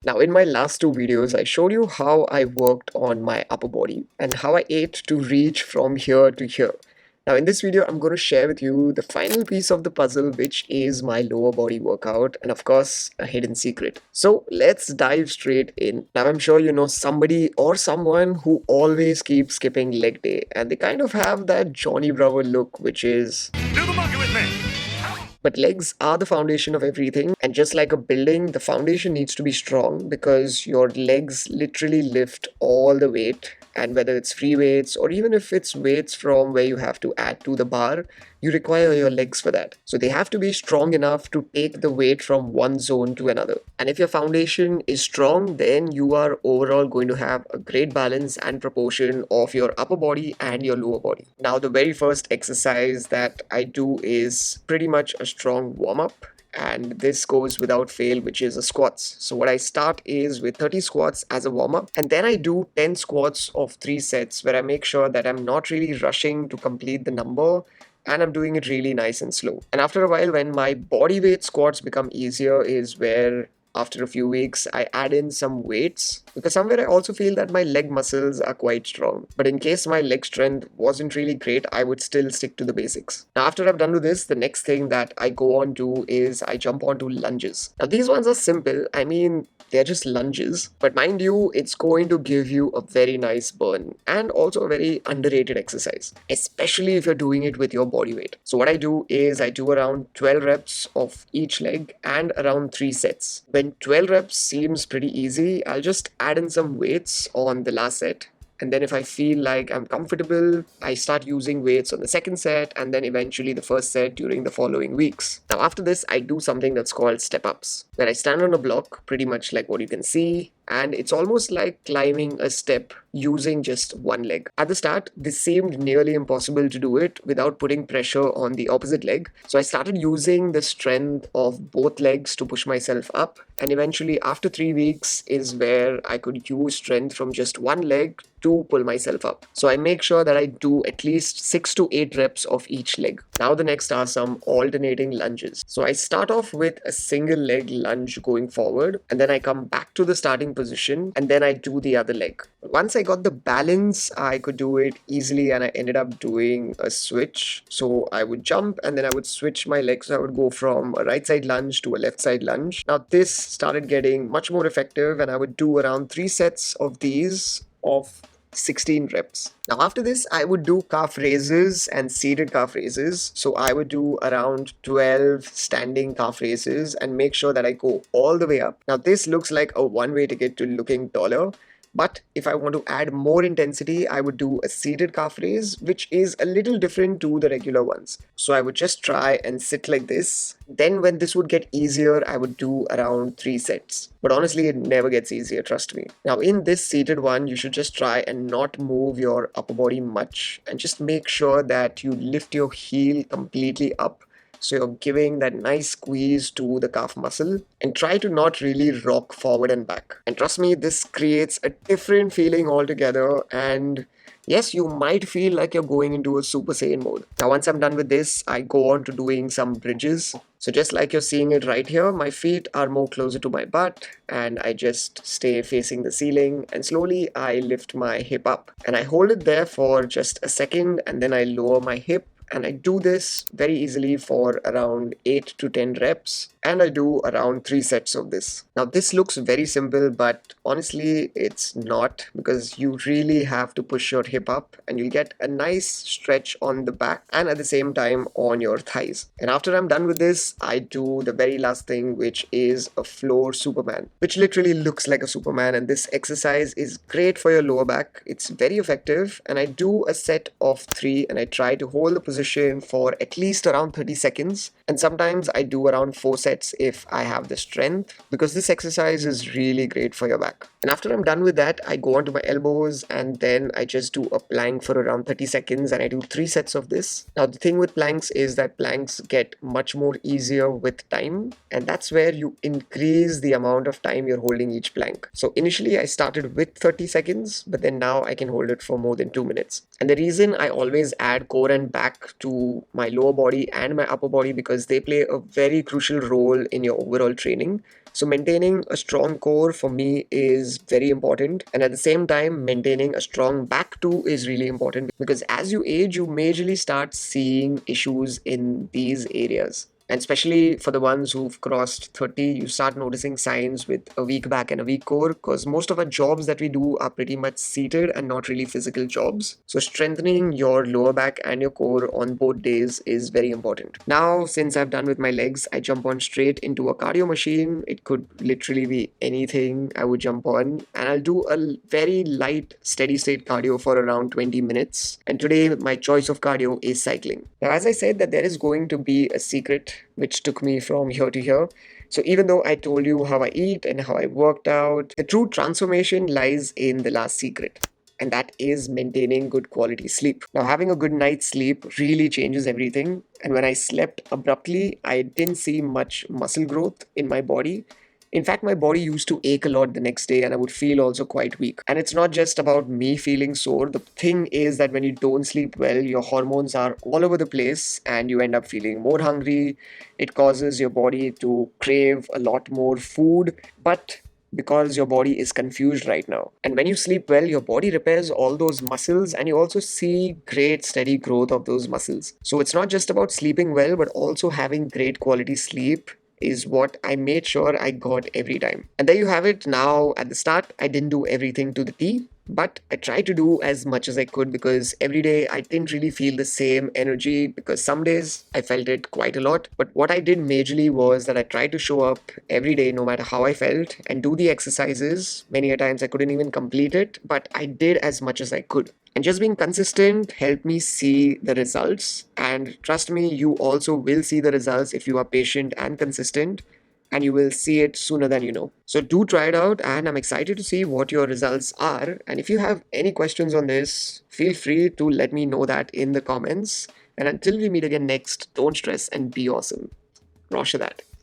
Now, in my last two videos, I showed you how I worked on my upper body and how I ate to reach from here to here. Now, in this video, I'm going to share with you the final piece of the puzzle, which is my lower body workout, and of course, a hidden secret. So, let's dive straight in. Now, I'm sure you know somebody or someone who always keeps skipping leg day, and they kind of have that Johnny Bravo look, which is Do the monkey with me. but legs are the foundation of everything. And just like a building, the foundation needs to be strong because your legs literally lift all the weight. And whether it's free weights or even if it's weights from where you have to add to the bar, you require your legs for that. So they have to be strong enough to take the weight from one zone to another. And if your foundation is strong, then you are overall going to have a great balance and proportion of your upper body and your lower body. Now, the very first exercise that I do is pretty much a strong warm up. And this goes without fail, which is a squats. So what I start is with 30 squats as a warm up, and then I do 10 squats of 3 sets where I make sure that I'm not really rushing to complete the number and I'm doing it really nice and slow. And after a while, when my body weight squats become easier, is where after a few weeks I add in some weights because somewhere I also feel that my leg muscles are quite strong. But in case my leg strength wasn't really great, I would still stick to the basics. Now, after I've done with this, the next thing that I go on to is I jump onto lunges. Now, these ones are simple. I mean, they're just lunges, but mind you, it's going to give you a very nice burn and also a very underrated exercise, especially if you're doing it with your body weight. So, what I do is I do around 12 reps of each leg and around 3 sets. When 12 reps seems pretty easy, I'll just add in some weights on the last set. And then if I feel like I'm comfortable, I start using weights on the second set and then eventually the first set during the following weeks. Now, after this, I do something that's called step ups, where I stand on a block, pretty much like what you can see, and it's almost like climbing a step using just one leg. At the start, this seemed nearly impossible to do it without putting pressure on the opposite leg. So I started using the strength of both legs to push myself up. And eventually, after 3 weeks, is where I could use strength from just one leg to pull myself up. So I make sure that I do at least 6 to 8 reps of each leg. Now, the next are some alternating lunges. So I start off with a single leg lunge going forward, and then I come back to the starting position, and then I do the other leg. Once I got the balance, I could do it easily, and I ended up doing a switch. So I would jump and then I would switch my legs. So I would go from a right side lunge to a left side lunge. Now, this started getting much more effective, and I would do around 3 sets of these of 16 reps. Now, after this, I would do calf raises and seated calf raises. So I would do around 12 standing calf raises and make sure that I go all the way up. Now, this looks like a one-way ticket to looking taller. But if I want to add more intensity, I would do a seated calf raise, which is a little different to the regular ones. So I would just try and sit like this. Then when this would get easier, I would do around 3 sets. But honestly, it never gets easier, trust me. Now, in this seated one, you should just try and not move your upper body much and just make sure that you lift your heel completely up. So you're giving that nice squeeze to the calf muscle and try to not really rock forward and back. And trust me, this creates a different feeling altogether. And yes, you might feel like you're going into a Super Saiyan mode. Now, once I'm done with this, I go on to doing some bridges. So just like you're seeing it right here, my feet are more closer to my butt and I just stay facing the ceiling and slowly I lift my hip up and I hold it there for just a second and then I lower my hip. And I do this very easily for around 8 to 10 reps and I do around 3 sets of this. Now, this looks very simple, but honestly, it's not because you really have to push your hip up and you'll get a nice stretch on the back and at the same time on your thighs. And after I'm done with this, I do the very last thing, which is a floor Superman, which literally looks like a Superman. And this exercise is great for your lower back. It's very effective. And I do a set of 3 and I try to hold the position for at least around 30 seconds. And sometimes I do around 4 sets if I have the strength, because this exercise is really great for your back. And after I'm done with that, I go onto my elbows and then I just do a plank for around 30 seconds and I do 3 sets of this. Now, the thing with planks is that planks get much more easier with time, and that's where you increase the amount of time you're holding each plank. So initially I started with 30 seconds, but then now I can hold it for more than 2 minutes. And the reason I always add core and back to my lower body and my upper body because they play a very crucial role in your overall training. So maintaining a strong core for me is very important. And at the same time, maintaining a strong back too is really important because as you age, you majorly start seeing issues in these areas. And especially for the ones who've crossed 30, you start noticing signs with a weak back and a weak core because most of our jobs that we do are pretty much seated and not really physical jobs. So strengthening your lower back and your core on both days is very important. Now, since I've done with my legs, I jump on straight into a cardio machine. It could literally be anything I would jump on, and I'll do a very light, steady state cardio for around 20 minutes. And today, my choice of cardio is cycling. Now, as I said, that there is going to be a secret which took me from here to here. So, even though I told you how I eat and how I worked out, the true transformation lies in the last secret, and that is maintaining good quality sleep. Now, having a good night's sleep really changes everything. And when I slept abruptly, I didn't see much muscle growth in my body. In fact, my body used to ache a lot the next day, and I would feel also quite weak. And it's not just about me feeling sore. The thing is that when you don't sleep well, your hormones are all over the place, and you end up feeling more hungry. It causes your body to crave a lot more food. But because your body is confused right now. And when you sleep well, your body repairs all those muscles and you also see great steady growth of those muscles. So it's not just about sleeping well, but also having great quality sleep is what I made sure I got every time. And there you have it. Now, at the start, I didn't do everything to the T, but I tried to do as much as I could because every day I didn't really feel the same energy because some days I felt it quite a lot. But what I did majorly was that I tried to show up every day no matter how I felt and do the exercises. Many a times I couldn't even complete it, but I did as much as I could. And just being consistent helped me see the results. And trust me, you also will see the results if you are patient and consistent, and you will see it sooner than you know. So do try it out, and I'm excited to see what your results are. And if you have any questions on this, feel free to let me know that in the comments. And until we meet again next, don't stress and be awesome. Rosha that.